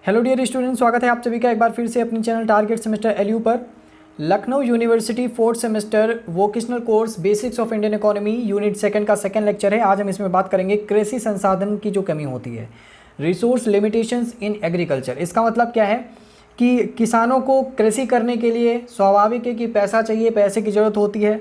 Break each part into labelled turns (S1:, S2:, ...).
S1: Hello dear student, स्वागत है आप सभी का एक बार फिर से अपनी चैनल टारगेट सेमेस्टर एलयू पर। Lucknow university fourth semester vocational course basics of Indian economy unit second का सेकंड लेक्चर है। आज हम इसमें बात करेंगे कृषि संसाधन की जो कमी होती है, रिसोर्स लिमिटेशंस इन एग्रीकल्चर। इसका मतलब क्या है कि किसानों को कृषि करने के लिए स्वाभाविक है कि पैसा चाहिए, पैसे की ज़रूरत होती है।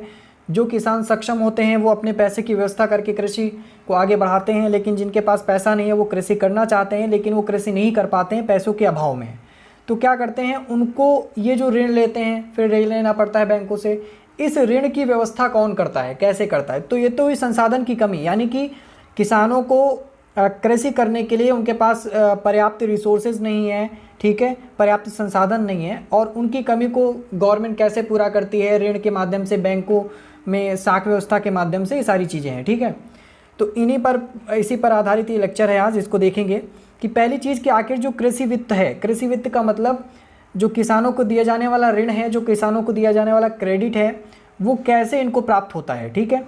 S1: जो किसान सक्षम होते हैं वो अपने पैसे की व्यवस्था करके कृषि को आगे बढ़ाते हैं, लेकिन जिनके पास पैसा नहीं है वो कृषि करना चाहते हैं लेकिन वो कृषि नहीं कर पाते हैं पैसों के अभाव में। तो क्या करते हैं, उनको ये जो ऋण लेते हैं फिर ऋण लेना पड़ता है बैंकों से। इस ऋण की व्यवस्था कौन करता है, कैसे करता है? तो ये तो इस संसाधन की कमी, यानी कि किसानों को कृषि करने के लिए उनके पास पर्याप्त रिसोर्सेज नहीं है, ठीक है, पर्याप्त संसाधन नहीं है, और उनकी कमी को गवर्नमेंट कैसे पूरा करती है? ऋण के माध्यम से, बैंकों में साख व्यवस्था के माध्यम से, ये सारी चीज़ें हैं, ठीक है। तो इसी पर आधारित ये लेक्चर है आज। इसको देखेंगे कि पहली चीज़ कि आखिर जो कृषि वित्त है, कृषि वित्त का मतलब जो किसानों को दिया जाने वाला ऋण है, जो किसानों को दिया जाने वाला क्रेडिट है, वो कैसे इनको प्राप्त होता है, ठीक है।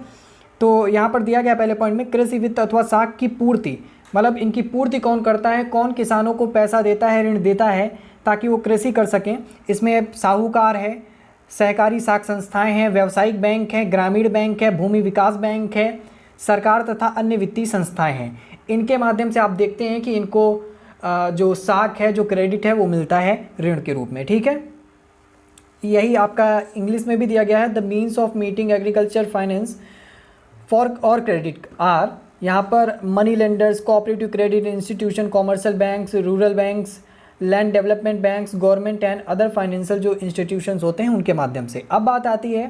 S1: तो यहाँ पर दिया गया पहले पॉइंट में, कृषि वित्त अथवा साख की पूर्ति, मतलब इनकी पूर्ति कौन करता है, कौन किसानों को पैसा देता है, ऋण देता है ताकि वो कृषि कर सकें। इसमें साहूकार है, सहकारी साख संस्थाएं हैं, व्यावसायिक बैंक है, ग्रामीण बैंक है, भूमि विकास बैंक है, सरकार तथा अन्य वित्तीय संस्थाएं हैं। इनके माध्यम से आप देखते हैं कि इनको जो साख है, जो क्रेडिट है, वो मिलता है ऋण के रूप में, ठीक है। यही आपका इंग्लिश में भी दिया गया है, the means of meeting agriculture finance for और क्रेडिट आर, यहाँ पर money lenders, cooperative credit institution, commercial banks, rural banks, land development banks, government and other financial जो इंस्टीट्यूशंस होते हैं उनके माध्यम से। अब बात आती है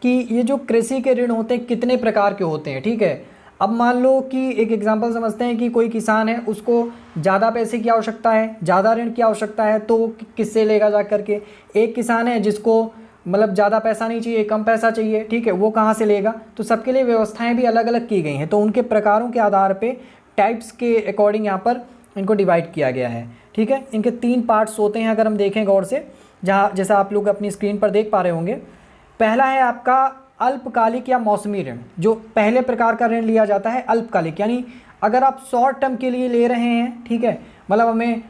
S1: कि ये जो कृषि के ऋण होते हैं कितने प्रकार के होते हैं, ठीक है। अब मान लो कि एक एग्जांपल समझते हैं कि कोई किसान है, उसको ज़्यादा पैसे की आवश्यकता है, ज़्यादा ऋण की आवश्यकता है, तो किससे लेगा जा करके? एक किसान है जिसको मतलब ज़्यादा पैसा नहीं चाहिए, कम पैसा चाहिए, ठीक है, वो कहाँ से लेगा? तो सबके लिए व्यवस्थाएँ भी अलग अलग की गई हैं, तो उनके प्रकारों के आधार पर, टाइप्स के अकॉर्डिंग यहाँ पर इनको डिवाइड किया गया है, ठीक है। इनके 3 पार्ट्स होते हैं अगर हम देखें गौर से, जैसा आप लोग अपनी स्क्रीन पर देख पा रहे होंगे। पहला है आपका अल्पकालिक या मौसमी ऋण। जो पहले प्रकार का ऋण लिया जाता है अल्पकालिक, यानी अगर आप शॉर्ट टर्म के लिए ले रहे हैं, ठीक है, मतलब हमें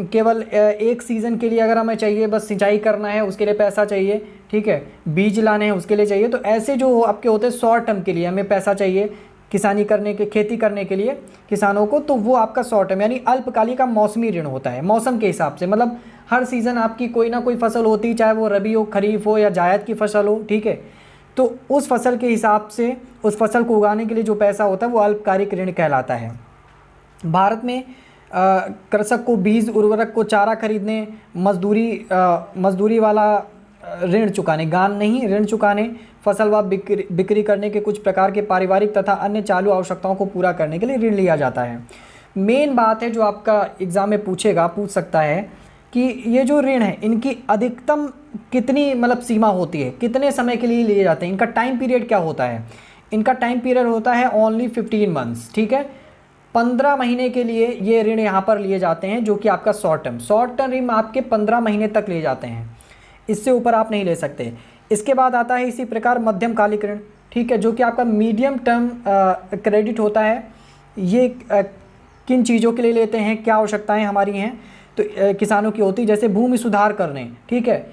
S1: केवल एक सीज़न के लिए अगर हमें चाहिए, बस सिंचाई करना है उसके लिए पैसा चाहिए, ठीक है, बीज लाने हैं उसके लिए चाहिए, तो ऐसे जो आपके होते हैं शॉर्ट टर्म के लिए हमें पैसा चाहिए किसानी करने के, खेती करने के लिए किसानों को, तो वो आपका शॉर्ट टर्म यानी अल्पकालिक का मौसमी ऋण होता है। मौसम के हिसाब से, मतलब हर सीज़न आपकी कोई ना कोई फसल होती है, चाहे वो रबी हो, खरीफ हो या जायद की फसल हो, ठीक है। तो उस फसल के हिसाब से, उस फसल को उगाने के लिए जो पैसा होता है वो अल्पकालिक ऋण कहलाता है। भारत में कृषक को बीज, उर्वरक को चारा खरीदने, मजदूरी वाला ऋण चुकाने, गान नहीं, ऋण चुकाने, फसल व बिक्री करने के कुछ प्रकार के पारिवारिक तथा अन्य चालू आवश्यकताओं को पूरा करने के लिए ऋण लिया जाता है। मेन बात है जो आपका एग्ज़ाम में पूछ सकता है कि ये जो ऋण है इनकी अधिकतम कितनी मतलब सीमा होती है, कितने समय के लिए लिए जाते हैं, इनका टाइम पीरियड क्या होता है? इनका टाइम पीरियड होता है ओनली 15 मंथ्स, ठीक है। 15 महीने के लिए ये ऋण यहाँ पर लिए जाते हैं, जो कि आपका शॉर्ट टर्म ऋण आपके 15 महीने तक लिए जाते हैं, इससे ऊपर आप नहीं ले सकते। इसके बाद आता है इसी प्रकार मध्यमकालिक ऋण, ठीक है, जो कि आपका मीडियम टर्म क्रेडिट होता है। ये किन चीज़ों के लिए लेते हैं, क्या आवश्यकताएं हमारी हैं, तो किसानों की होती, जैसे भूमि सुधार करने, ठीक है,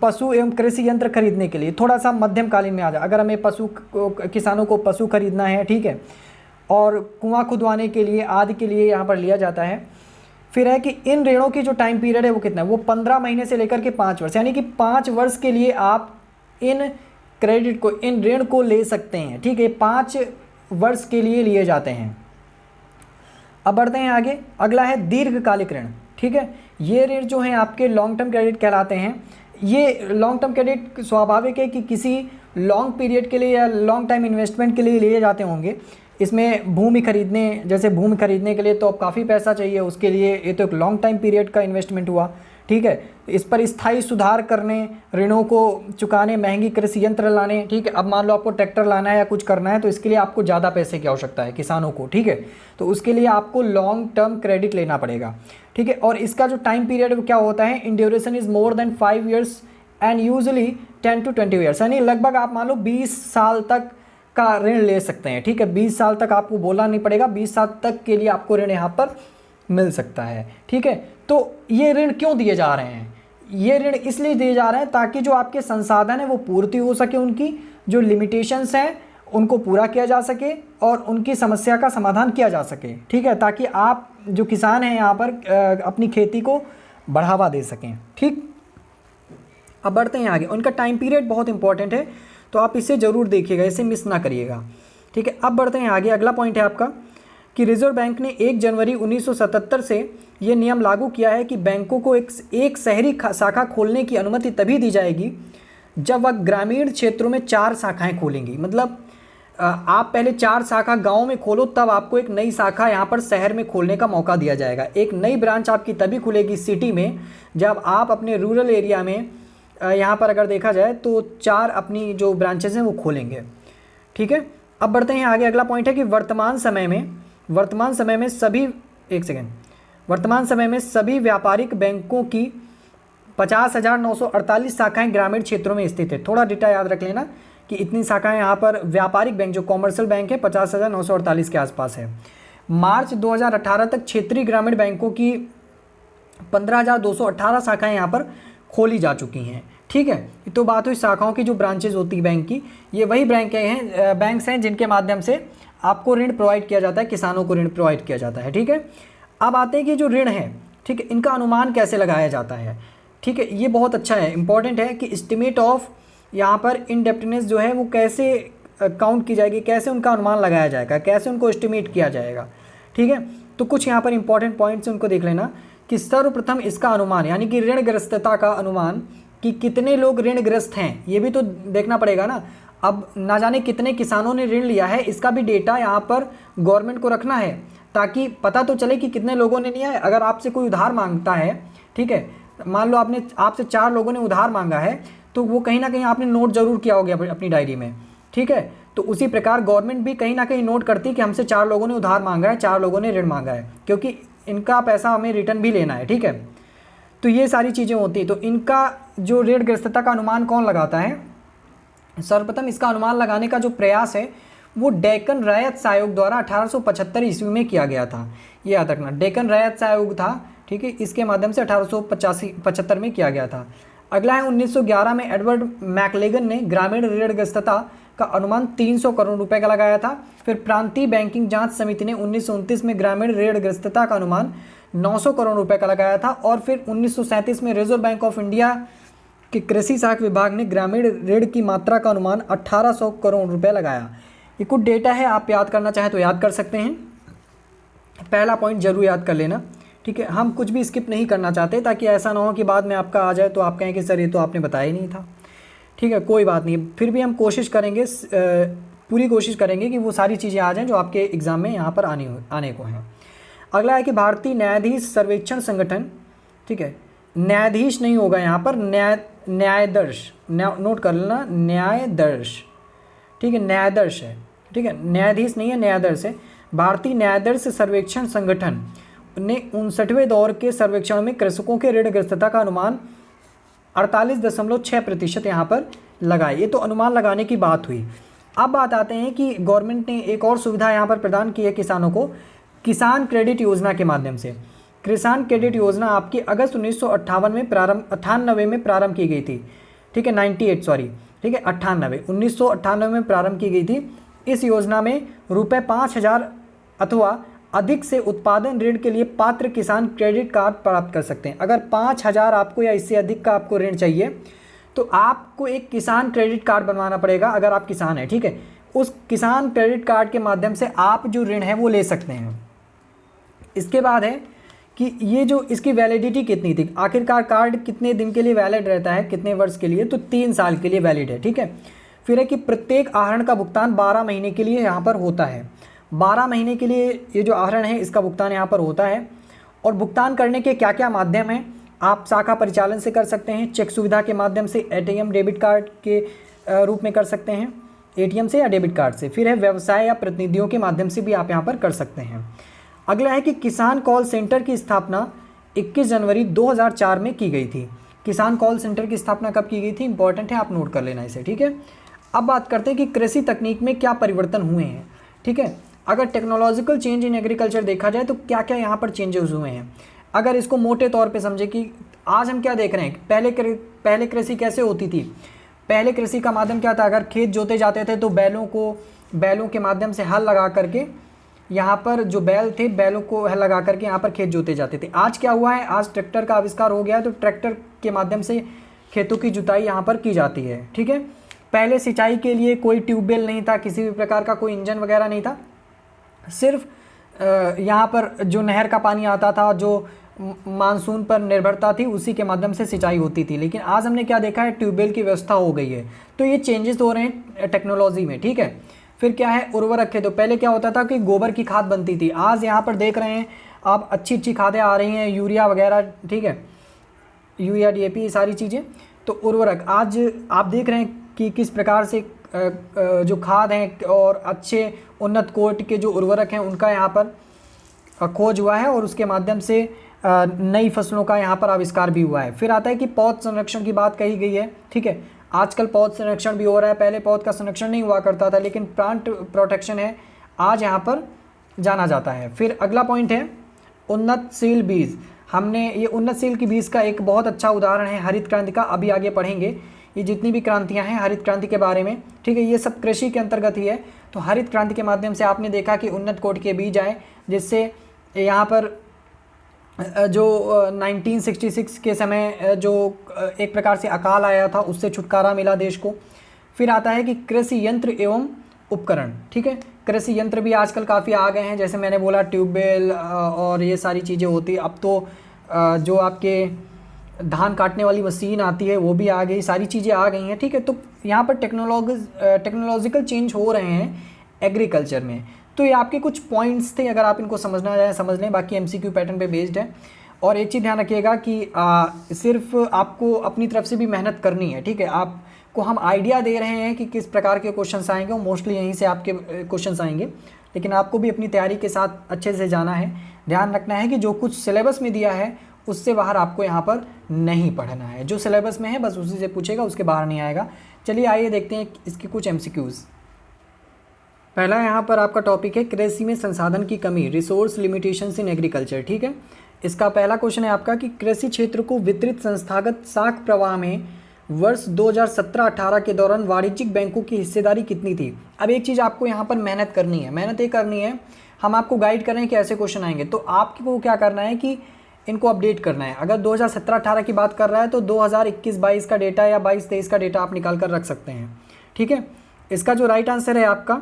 S1: पशु एवं कृषि यंत्र खरीदने के लिए, थोड़ा सा मध्यमकालीन में आ जाए, अगर हमें किसानों को पशु खरीदना है, ठीक है, और कुआं खुदवाने के लिए आदि के लिए यहाँ पर लिया जाता है। फिर है कि इन ऋणों की जो टाइम पीरियड है वो कितना है, वो 15 महीने से लेकर के 5 वर्ष, यानी कि 5 वर्ष के लिए आप इन क्रेडिट को, इन ऋण को ले सकते हैं, ठीक है, 5 वर्ष के लिए लिए जाते हैं। अब बढ़ते हैं आगे, अगला है दीर्घकालिक ऋण, ठीक है। ये ऋण जो हैं आपके लॉन्ग टर्म क्रेडिट कहलाते हैं। ये लॉन्ग टर्म क्रेडिट स्वाभाविक है कि किसी लॉन्ग पीरियड के लिए या लॉन्ग टाइम इन्वेस्टमेंट के लिए लिए जाते होंगे। इसमें भूमि खरीदने के लिए तो अब काफ़ी पैसा चाहिए, उसके लिए ये तो एक लॉन्ग टाइम पीरियड का इन्वेस्टमेंट हुआ, ठीक है। इस पर स्थायी सुधार करने, ऋणों को चुकाने, महंगी कृषि यंत्र लाने, ठीक है। अब मान लो आपको ट्रैक्टर लाना है या कुछ करना है, तो इसके लिए आपको ज़्यादा पैसे की आवश्यकता है किसानों को, ठीक है, तो उसके लिए आपको लॉन्ग टर्म क्रेडिट लेना पड़ेगा, ठीक है। और इसका जो टाइम पीरियड क्या होता है, in duration is more than 5 years and usually 10 to 20 years, यानी लगभग आप मान लो 20 साल तक का ऋण ले सकते हैं, ठीक है। 20 साल तक आपको बोलना नहीं पड़ेगा, 20 साल तक के लिए आपको ऋण यहाँ पर मिल सकता है। ठीक है, तो ये ऋण क्यों दिए जा रहे हैं? ये ऋण इसलिए दिए जा रहे हैं ताकि जो आपके संसाधन है वो पूर्ति हो सके, उनकी जो लिमिटेशंस हैं उनको पूरा किया जा सके और उनकी समस्या का समाधान किया जा सके। ठीक है, ताकि आप जो किसान हैं यहाँ पर अपनी खेती को बढ़ावा दे सकें। ठीक, अब बढ़ते हैं आगे। उनका टाइम पीरियड बहुत इंपॉर्टेंट है, तो आप इसे ज़रूर देखिएगा, इसे मिस ना करिएगा। ठीक है, अब बढ़ते हैं आगे। अगला पॉइंट है आपका कि रिजर्व बैंक ने 1 जनवरी 1977 से ये नियम लागू किया है कि बैंकों को एक शहरी शाखा खोलने की अनुमति तभी दी जाएगी जब वह ग्रामीण क्षेत्रों में 4 शाखाएं खोलेंगी। मतलब आप पहले 4 शाखा गांव में खोलो, तब आपको एक नई शाखा यहाँ पर शहर में खोलने का मौका दिया जाएगा। एक नई ब्रांच आपकी तभी खुलेगी सिटी में जब आप अपने रूरल एरिया में यहाँ पर अगर देखा जाए तो 4 अपनी जो ब्रांचेस हैं वो खोलेंगे। ठीक है, अब बढ़ते हैं आगे। अगला पॉइंट है कि वर्तमान समय में सभी व्यापारिक बैंकों की 50,948 शाखाएं ग्रामीण क्षेत्रों में स्थित है। थोड़ा डेटा याद रख लेना कि इतनी शाखाएं यहाँ पर व्यापारिक बैंक जो कॉमर्शियल बैंक है 50,948 के आसपास है। मार्च 2018 तक क्षेत्रीय ग्रामीण बैंकों की 15,218 शाखाएं यहाँ पर खोली जा चुकी हैं। ठीक है, तो बात हुई शाखाओं की, जो ब्रांचेज होती है बैंक की। ये वही बैंक्स हैं जिनके माध्यम से आपको ऋण प्रोवाइड किया जाता है, किसानों को ऋण प्रोवाइड किया जाता है। ठीक है, अब आते हैं कि जो ऋण है, ठीक है, इनका अनुमान कैसे लगाया जाता है। ठीक है, ये बहुत अच्छा है, इंपॉर्टेंट है कि एस्टिमेट ऑफ यहाँ पर इंडेप्टनेस जो है वो कैसे काउंट की जाएगी, कैसे उनका अनुमान लगाया जाएगा, कैसे उनको एस्टिमेट किया जाएगा। ठीक है, तो कुछ यहाँ पर इंपॉर्टेंट पॉइंट्स उनको देख लेना कि सर्वप्रथम इसका अनुमान यानी कि ऋणग्रस्तता का अनुमान कि कितने लोग ऋणग्रस्त हैं, ये भी तो देखना पड़ेगा ना। अब ना जाने कितने किसानों ने ऋण लिया है, इसका भी डेटा यहाँ पर गवर्नमेंट को रखना है ताकि पता तो चले कि कितने लोगों ने लिया है। अगर आपसे कोई उधार मांगता है, ठीक है, मान लो आपसे 4 लोगों ने उधार मांगा है, तो वो कहीं ना कहीं आपने नोट जरूर किया होगा अपनी डायरी में। ठीक है, तो उसी प्रकार गवर्नमेंट भी कहीं ना कहीं नोट करती है कि हमसे 4 लोगों ने उधार मांगा है, 4 लोगों ने ऋण मांगा है, क्योंकि इनका पैसा हमें रिटर्न भी लेना है। ठीक है, तो ये सारी चीज़ें होती हैं। तो इनका जो ऋणग्रस्तता का अनुमान कौन लगाता है? सर्वप्रथम इसका अनुमान लगाने का जो प्रयास है वो डेक्कन रैयत आयोग द्वारा 1875 ईस्वी में किया गया था। ये याद रखना, डेक्कन रैयत आयोग था। ठीक है, इसके माध्यम से 1875 में किया गया था। अगला है 1911 में एडवर्ड मैकलेगन ने ग्रामीण ऋणग्रस्तता का अनुमान 300 करोड़ रुपए का लगाया था। फिर प्रांतीय बैंकिंग जांच समिति ने 1929 में ग्रामीण ऋणग्रस्तता का अनुमान 900 करोड़ रुपए का लगाया था। और फिर 1937 में रिजर्व बैंक ऑफ इंडिया के कृषि शाख विभाग ने ग्रामीण ऋण की मात्रा का अनुमान 1800 करोड़ रुपए लगाया। ये कुछ डेटा है, आप याद करना चाहें तो याद कर सकते हैं। पहला पॉइंट जरूर याद कर लेना। ठीक है, हम कुछ भी स्किप नहीं करना चाहते ताकि ऐसा ना हो कि बाद में आपका आ जाए तो आप कहें कि सर ये तो आपने बताया ही नहीं था। ठीक है, कोई बात नहीं, फिर भी हम कोशिश करेंगे, पूरी कोशिश करेंगे कि वो सारी चीज़ें आ जाएं जो आपके एग्ज़ाम में यहाँ पर आने को हैं। अगला है कि भारतीय न्यायाधीश सर्वेक्षण संगठन, ठीक है, न्यायाधीश नहीं होगा यहाँ पर, न्यायदर्श, नोट कर लेना, न्यायदर्श। ठीक है, न्यायदर्श है। ठीक है, न्यायाधीश नहीं है, न्यायदर्श है। भारतीय न्यायदर्श सर्वेक्षण संगठन ने 59वें दौर के सर्वेक्षण में कृषकों के ऋणग्रस्तता का अनुमान 48.6% यहाँ पर लगाए। ये तो अनुमान लगाने की बात हुई। अब बात आते हैं कि गवर्नमेंट ने एक और सुविधा यहाँ पर प्रदान की है किसानों को, किसान क्रेडिट योजना के माध्यम से। किसान क्रेडिट योजना आपकी अगस्त 1998 में प्रारंभ की गई थी। ठीक है, 1998 में प्रारंभ की गई थी। इस योजना में रुपये 5,000 अथवा अधिक से उत्पादन ऋण के लिए पात्र किसान क्रेडिट कार्ड प्राप्त कर सकते हैं। अगर 5,000 आपको या इससे अधिक का आपको ऋण चाहिए तो आपको एक किसान क्रेडिट कार्ड बनवाना पड़ेगा अगर आप किसान हैं। ठीक है, उस किसान क्रेडिट कार्ड के माध्यम से आप जो ऋण है वो ले सकते हैं। इसके बाद है कि ये जो इसकी वैलिडिटी कितनी थी, आखिरकार कार्ड कितने दिन के लिए वैलिड रहता है, कितने वर्ष के लिए, तो 3 साल के लिए वैलिड है। ठीक है, फिर है कि प्रत्येक आहरण का भुगतान 12 महीने के लिए यहाँ पर होता है। 12 महीने के लिए ये जो आहरण है इसका भुगतान यहाँ पर होता है। और भुगतान करने के क्या क्या माध्यम हैं, आप शाखा परिचालन से कर सकते हैं, चेक सुविधा के माध्यम से, एटीएम डेबिट कार्ड के रूप में कर सकते हैं, एटीएम से या डेबिट कार्ड से। फिर है व्यवसाय या प्रतिनिधियों के माध्यम से भी आप यहाँ पर कर सकते हैं। अगला है कि किसान कॉल सेंटर की स्थापना 21 जनवरी 2004 में की गई थी। किसान कॉल सेंटर की स्थापना कब की गई थी, इंपॉर्टेंट है, आप नोट कर लेना इसे। ठीक है, अब बात करते हैं कि कृषि तकनीक में क्या परिवर्तन हुए हैं। ठीक है, अगर टेक्नोलॉजिकल चेंज इन एग्रीकल्चर देखा जाए तो क्या क्या यहाँ पर चेंजेस हुए हैं, अगर इसको मोटे तौर पे समझे कि आज हम क्या देख रहे हैं। पहले कृषि कैसे होती थी, पहले कृषि का माध्यम क्या था, अगर खेत जोते जाते थे तो बैलों के माध्यम से हल लगा करके, यहाँ पर जो बैल थे बैलों को हल लगा करके यहाँ पर खेत जोते जाते थे। आज क्या हुआ है, आज ट्रैक्टर का आविष्कार हो गया है, तो ट्रैक्टर के माध्यम से खेतों की जुताई यहाँ पर की जाती है। ठीक है, पहले सिंचाई के लिए कोई ट्यूबवेल नहीं था, किसी भी प्रकार का कोई इंजन वगैरह नहीं था, सिर्फ यहाँ पर जो नहर का पानी आता था, जो मानसून पर निर्भरता थी, उसी के माध्यम से सिंचाई होती थी। लेकिन आज हमने क्या देखा है, ट्यूबवेल की व्यवस्था हो गई है। तो ये चेंजेस हो रहे हैं टेक्नोलॉजी में। ठीक है, फिर क्या है, उर्वरक है। तो पहले क्या होता था कि गोबर की खाद बनती थी, आज यहाँ पर देख रहे हैं आप अच्छी अच्छी खादें आ रही हैं, यूरिया वगैरह। ठीक है, यूरिया, DAP, सारी चीज़ें। तो उर्वरक आज आप देख रहे हैं कि किस प्रकार से जो खाद हैं और अच्छे उन्नत कोट के जो उर्वरक हैं उनका यहाँ पर खोज हुआ है, और उसके माध्यम से नई फसलों का यहाँ पर आविष्कार भी हुआ है। फिर आता है कि पौध संरक्षण की बात कही गई है। ठीक है, आजकल पौध संरक्षण भी हो रहा है, पहले पौध का संरक्षण नहीं हुआ करता था, लेकिन प्लांट प्रोटेक्शन है आज यहाँ पर जाना जाता है। फिर अगला पॉइंट है उन्नतशील बीज। हमने ये उन्नतशील की बीज का एक बहुत अच्छा उदाहरण है हरित क्रांति का, अभी आगे पढ़ेंगे ये जितनी भी क्रांतियाँ हैं हरित क्रांति के बारे में। ठीक है, ये सब कृषि के अंतर्गत ही है। तो हरित क्रांति के माध्यम से आपने देखा कि उन्नत कोट के बीज आए, जिससे यहाँ पर जो 1966 के समय जो एक प्रकार से अकाल आया था, उससे छुटकारा मिला देश को। फिर आता है कि कृषि यंत्र एवं उपकरण। ठीक है, कृषि यंत्र भी आजकल काफ़ी आ गए हैं, जैसे मैंने बोला ट्यूबवेल और ये सारी चीज़ें होती। अब तो जो आपके धान काटने वाली मशीन आती है वो भी आ गई, सारी चीज़ें आ गई हैं। ठीक है, तो यहाँ पर टेक्नोलॉजिकल चेंज हो रहे हैं एग्रीकल्चर में। तो ये आपके कुछ पॉइंट्स थे, अगर आप इनको समझना चाहें समझ लें, बाकी MCQ पैटर्न पे बेस्ड है। और एक चीज़ ध्यान रखिएगा कि सिर्फ आपको अपनी तरफ से भी मेहनत करनी है। ठीक है, आपको हम आइडिया दे रहे हैं कि किस प्रकार के क्वेश्चंस आएंगे, वो मोस्टली यहीं से आपके क्वेश्चंस आएंगे, लेकिन आपको भी अपनी तैयारी के साथ अच्छे से जाना है। ध्यान रखना है कि जो कुछ सिलेबस में दिया है उससे बाहर आपको यहाँ पर नहीं पढ़ना है, जो सिलेबस में है बस उसी से पूछेगा, उसके बाहर नहीं आएगा। चलिए आइए देखते हैं इसके कुछ MCQs। पहला यहाँ पर आपका टॉपिक है कृषि में संसाधन की कमी, रिसोर्स लिमिटेशंस इन एग्रीकल्चर। ठीक है, इसका पहला क्वेश्चन है आपका कि कृषि क्षेत्र को वितरित संस्थागत साख प्रवाह में वर्ष 2017-18 के दौरान वाणिज्यिक बैंकों की हिस्सेदारी कितनी थी। अब एक चीज़ आपको यहाँ पर मेहनत करनी है, मेहनत ये करनी है, हम आपको गाइड कर रहे हैं कि ऐसे क्वेश्चन आएंगे, तो आपको क्या करना है कि इनको अपडेट करना है। अगर 2017-18 की बात कर रहा है तो 2021-22 का डेटा या 22-23 का डेटा आप निकाल कर रख सकते हैं। ठीक है, इसका जो राइट आंसर है आपका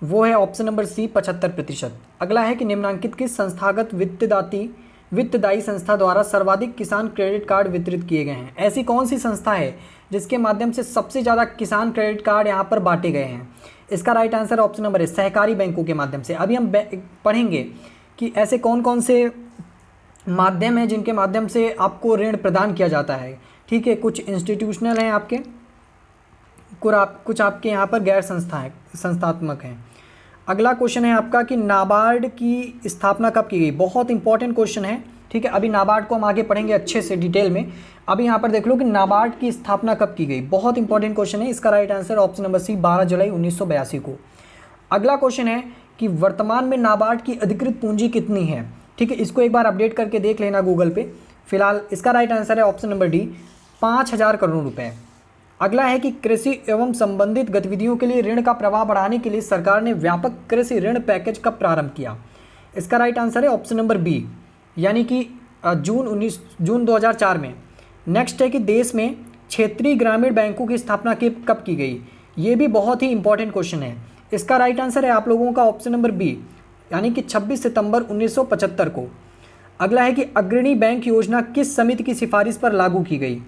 S1: वो है ऑप्शन नंबर C, 75%। अगला है कि निम्नलिखित किस संस्थागत वित्तदायी संस्था द्वारा सर्वाधिक किसान क्रेडिट कार्ड वितरित किए गए हैं। ऐसी कौन सी संस्था है जिसके माध्यम से सबसे ज़्यादा किसान क्रेडिट कार्ड यहाँ पर बांटे गए हैं। इसका राइट आंसर ऑप्शन नंबर है सहकारी बैंकों के माध्यम से। अभी हम पढ़ेंगे कि ऐसे कौन कौन से माध्यम हैं जिनके माध्यम से आपको ऋण प्रदान किया जाता है। ठीक है, कुछ इंस्टीट्यूशनल हैं आपके, कुछ आपके यहाँ पर गैर संस्थात्मक हैं। अगला क्वेश्चन है आपका कि नाबार्ड की स्थापना कब की गई। बहुत इंपॉर्टेंट क्वेश्चन है। ठीक है, अभी नाबार्ड को हम आगे पढ़ेंगे अच्छे से डिटेल में। अभी यहाँ पर देख लो कि नाबार्ड की स्थापना कब की गई, बहुत इंपॉर्टेंट क्वेश्चन है। इसका right answer option number C, 12 जुलाई 1982 को। अगला क्वेश्चन है कि वर्तमान में नाबार्ड की अधिकृत पूंजी कितनी है। ठीक है, इसको एक बार अपडेट करके देख लेना गूगल पे। फिलहाल इसका राइट आंसर है ऑप्शन नंबर D, 5,000 करोड़ रुपए। अगला है कि कृषि एवं संबंधित गतिविधियों के लिए ऋण का प्रवाह बढ़ाने के लिए सरकार ने व्यापक कृषि ऋण पैकेज कब प्रारंभ किया। इसका राइट आंसर है ऑप्शन नंबर B, यानी कि जून 2004 में। नेक्स्ट है कि देश में क्षेत्रीय ग्रामीण बैंकों की स्थापना कब की गई। ये भी बहुत ही इंपॉर्टेंट क्वेश्चन है। इसका राइट आंसर है आप लोगों का ऑप्शन नंबर B, यानी कि 26 सितंबर 1975 को। अगला है कि अग्रणी बैंक योजना किस समिति की सिफारिश पर लागू की गई।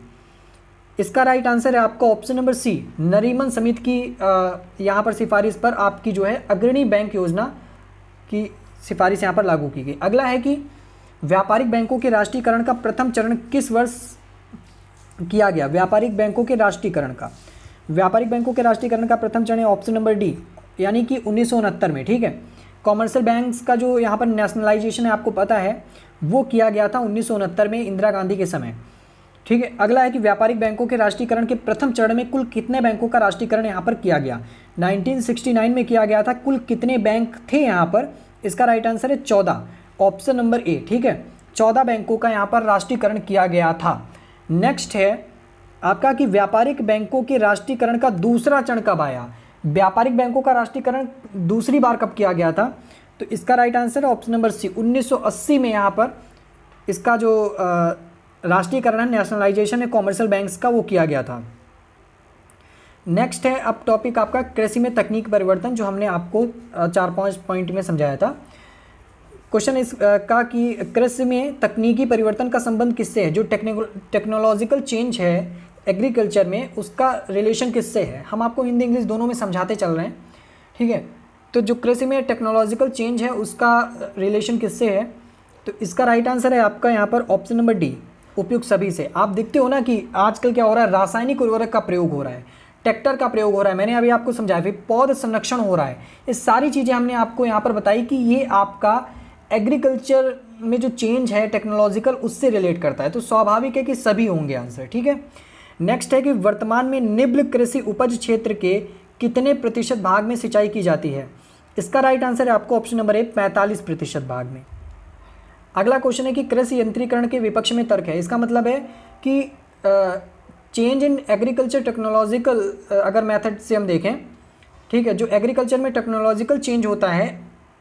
S1: इसका राइट आंसर है आपका ऑप्शन नंबर C, नरीमन समिति की यहाँ पर सिफारिश पर आपकी जो है अग्रणी बैंक योजना की सिफारिश यहाँ पर लागू की गई। अगला है कि व्यापारिक बैंकों के राष्ट्रीयकरण का प्रथम चरण किस वर्ष किया गया। व्यापारिक बैंकों के राष्ट्रीयकरण का प्रथम चरण ऑप्शन नंबर D, यानी कि 1969 में। ठीक है, कॉमर्शियल बैंक्स का जो यहाँ पर नेशनलाइजेशन है आपको पता है वो किया गया था 1969 में इंदिरा गांधी के समय। ठीक है, अगला है कि व्यापारिक बैंकों के राष्ट्रीयकरण के प्रथम चरण में कुल कितने बैंकों का राष्ट्रीयकरण यहाँ पर किया गया। 1969 में किया गया था। कुल कितने बैंक थे यहाँ पर? इसका राइट आंसर है 14, ऑप्शन नंबर ए। ठीक है, 14 बैंकों का यहाँ पर राष्ट्रीयकरण किया गया था। नेक्स्ट है आपका कि व्यापारिक बैंकों के राष्ट्रीयकरण का दूसरा चरण कब आया? व्यापारिक बैंकों का राष्ट्रीयकरण दूसरी बार कब किया गया था? तो इसका राइट आंसर है ऑप्शन नंबर सी, 1980 में यहाँ पर इसका जो राष्ट्रीयकरण है, नेशनलाइजेशन है कॉमर्शियल बैंक्स का, वो किया गया था। नेक्स्ट है अब टॉपिक आपका कृषि में तकनीक परिवर्तन, जो हमने आपको 4-5 पॉइंट में समझाया था। क्वेश्चन इसका कि कृषि में तकनीकी परिवर्तन का संबंध किससे है? जो टेक्नोलॉजिकल चेंज है एग्रीकल्चर में, उसका रिलेशन किससे है? हम आपको हिंदी इंग्लिश दोनों में समझाते चल रहे हैं। ठीक है, तो जो कृषि में टेक्नोलॉजिकल चेंज है उसका रिलेशन किससे है? तो इसका राइट आंसर है आपका यहाँ पर ऑप्शन नंबर डी, उपयुक्त सभी से। आप देखते हो ना कि आजकल क्या हो रहा है, रासायनिक उर्वरक का प्रयोग हो रहा है, ट्रैक्टर का प्रयोग हो रहा है, मैंने अभी आपको समझाया, फिर पौध संरक्षण हो रहा है। ये सारी चीज़ें हमने आपको यहाँ पर बताई कि ये आपका एग्रीकल्चर में जो चेंज है टेक्नोलॉजिकल, उससे रिलेट करता है। तो स्वाभाविक है कि सभी होंगे आंसर। ठीक है, नेक्स्ट है कि वर्तमान में निम्न कृषि उपज क्षेत्र के कितने प्रतिशत भाग में सिंचाई की जाती है? इसका राइट आंसर है आपको ऑप्शन नंबर ए, 45% भाग में। अगला क्वेश्चन है कि कृषि यंत्रीकरण के विपक्ष में तर्क है। इसका मतलब है कि चेंज इन एग्रीकल्चर टेक्नोलॉजिकल अगर मेथड से हम देखें, ठीक है, जो एग्रीकल्चर में टेक्नोलॉजिकल चेंज होता है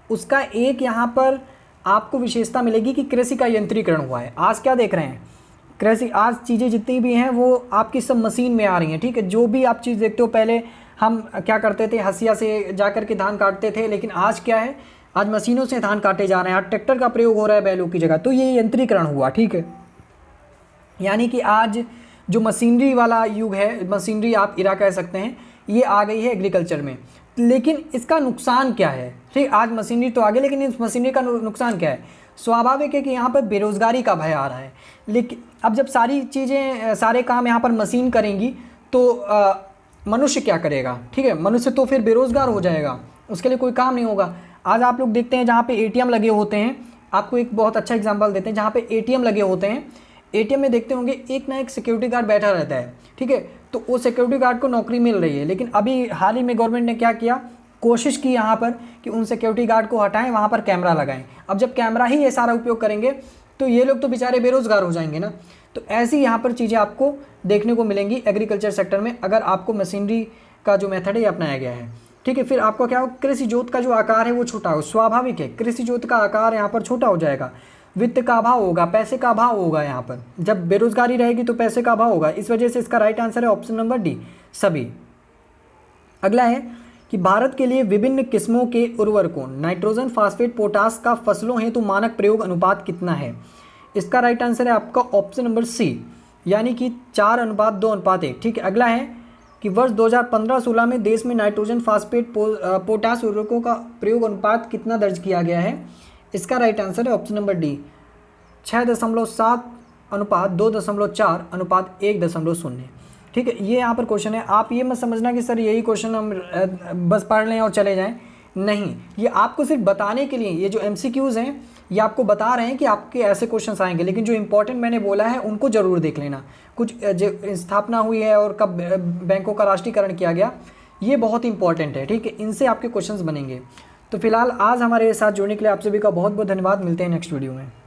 S1: उसका एक यहाँ पर आपको विशेषता मिलेगी कि कृषि का यंत्रीकरण हुआ है। आज क्या देख रहे हैं, कृषि आज चीज़ें जितनी भी हैं वो आपकी सब मशीन में आ रही हैं। ठीक है, जो भी आप चीज़ देखते हो, पहले हम क्या करते थे, हसिया से जा कर के धान काटते थे, लेकिन आज क्या है, आज मशीनों से धान काटे जा रहे हैं, आज ट्रैक्टर का प्रयोग हो रहा है बैलों की जगह। तो ये यंत्रीकरण हुआ। ठीक है, यानी कि आज जो मशीनरी वाला युग है, मशीनरी आप इरा कह सकते हैं, ये आ गई है एग्रीकल्चर में। लेकिन इसका नुकसान क्या है? ठीक, आज मशीनरी तो आगे, लेकिन इस मशीनरी का नुकसान क्या है? स्वाभाविक है कि यहाँ पर बेरोज़गारी का भय आ रहा है। लेकिन अब जब सारी चीज़ें, सारे काम यहाँ पर मशीन करेंगी तो मनुष्य क्या करेगा? ठीक है, मनुष्य तो फिर बेरोज़गार हो जाएगा, उसके लिए कोई काम नहीं होगा। आज आप लोग देखते हैं जहाँ पे एटीएम लगे होते हैं, आपको एक बहुत अच्छा एग्जांपल देते हैं, जहाँ पे एटीएम लगे होते हैं, एटीएम में देखते होंगे एक ना एक सिक्योरिटी गार्ड बैठा रहता है। ठीक है, तो वो सिक्योरिटी गार्ड को नौकरी मिल रही है, लेकिन अभी हाल ही में गवर्नमेंट ने क्या किया, कोशिश की यहाँ पर कि उन सिक्योरिटी गार्ड को हटाएं, वहाँ पर कैमरा लगाएं। अब जब कैमरा ही ये सारा उपयोग करेंगे तो ये लोग तो बेचारे बेरोज़गार हो जाएंगे ना। तो ऐसी यहाँ पर चीज़ें आपको देखने को मिलेंगी एग्रीकल्चर सेक्टर में, अगर आपको मशीनरी का जो मेथड है ये अपनाया गया है। ठीक है, फिर आपको क्या हो, कृषि जोत का जो आकार है वो छोटा हो। स्वाभाविक है, कृषि जोत का आकार यहाँ पर छोटा हो जाएगा, वित्त का अभाव होगा, पैसे का अभाव होगा। यहाँ पर जब बेरोजगारी रहेगी तो पैसे का अभाव होगा, इस वजह से इसका राइट आंसर है ऑप्शन नंबर डी, सभी। अगला है कि भारत के लिए विभिन्न किस्मों के उर्वरकों नाइट्रोजन, फास्फेट, पोटास का फसलों हेतु मानक प्रयोग अनुपात कितना है? इसका राइट आंसर है आपका ऑप्शन नंबर सी, यानी कि 4:2:1। ठीक है, अगला है कि वर्ष 2015-16 में देश में नाइट्रोजन, फास्फेट, पोटास उर्वरकों का प्रयोग अनुपात कितना दर्ज किया गया है? इसका राइट आंसर है ऑप्शन नंबर डी, 6.7:2.4:1.0। ठीक है, ये यहाँ पर क्वेश्चन है। आप ये मत समझना कि सर यही क्वेश्चन हम बस पढ़ लें और चले जाएं, नहीं, ये आपको सिर्फ बताने के लिए, ये जो MCQs हैं ये आपको बता रहे हैं कि आपके ऐसे क्वेश्चंस आएंगे, लेकिन जो इंपॉर्टेंट मैंने बोला है उनको ज़रूर देख लेना। कुछ जो स्थापना हुई है और कब बैंकों का राष्ट्रीयकरण किया गया, ये बहुत इंपॉर्टेंट है। ठीक है, इनसे आपके क्वेश्चंस बनेंगे। तो फिलहाल आज हमारे साथ जुड़ने के लिए आप सभी का बहुत बहुत धन्यवाद। मिलते हैं नेक्स्ट वीडियो में।